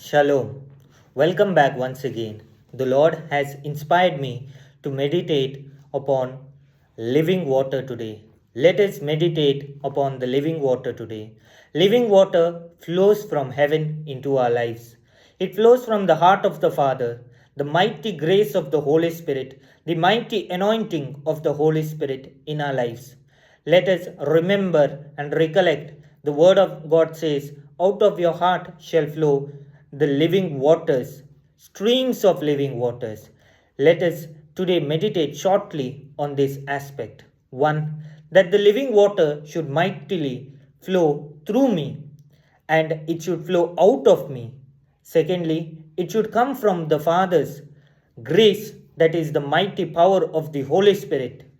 Shalom. Welcome back once again. The Lord has inspired me to meditate upon living water today. Let us meditate upon the living water today. Living water flows from heaven into our lives. It flows from the heart of the Father, the mighty grace of the Holy Spirit, the mighty anointing of the Holy Spirit in our lives. Let us remember and recollect the word of God says, out of your heart shall flow the living waters, streams of living waters. Let us today meditate shortly on this aspect. One, that the living water should mightily flow through me and it should flow out of me. Secondly, it should come from the Father's grace, that is the mighty power of the Holy Spirit.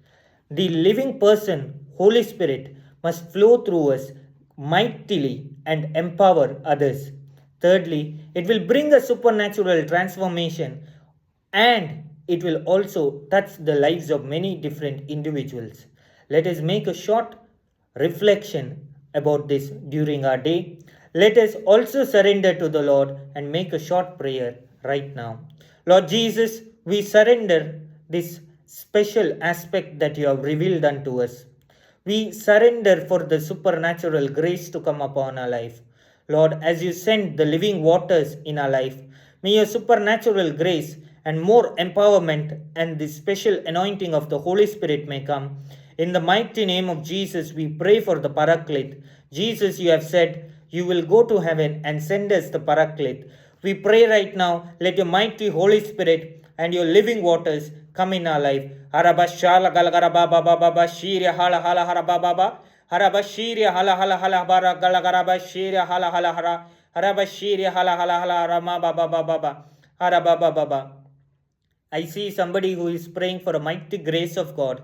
The living person, Holy Spirit, must flow through us mightily and empower others. Thirdly, it will bring a supernatural transformation and it will also touch the lives of many different individuals. Let us make a short reflection about this during our day. Let us also surrender to the Lord and make a short prayer right now. Lord Jesus, we surrender this special aspect that you have revealed unto us. We surrender for the supernatural grace to come upon our life. Lord, as you send the living waters in our life, may your supernatural grace and more empowerment and the special anointing of the Holy Spirit may come. In the mighty name of Jesus, we pray for the Paraclete. Jesus, you have said, you will go to heaven and send us the Paraclete. We pray right now, let your mighty Holy Spirit and your living waters come in our life. Harabashala galagaraba baba baba shirya hala hala harababa. Harabashirya hala hala hala bara galagaraba shirya hala hala hara. Harabashirya hala hala hala rama baba baba baba. Harababa baba. I see somebody who is praying for a mighty grace of God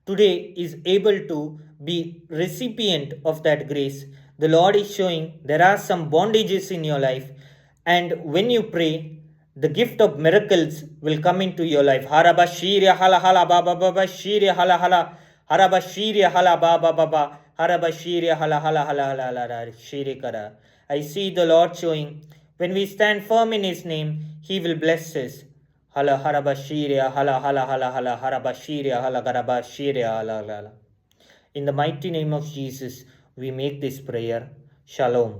today is able to be recipient of that grace. The Lord is showing there are some bondages in your life, and when you pray, the gift of miracles will come into your life. Harabashirya hala hala baba baba shirya hala hala. Harabashirya hala baba baba. Harabashirya hala hala hala hala hala shirikara. I see the Lord showing when we stand firm in His name, He will bless us. Hala harabashirya hala hala hala hala harabashirya hala garabashirya hala hala. In the mighty name of Jesus, we make this prayer. Shalom.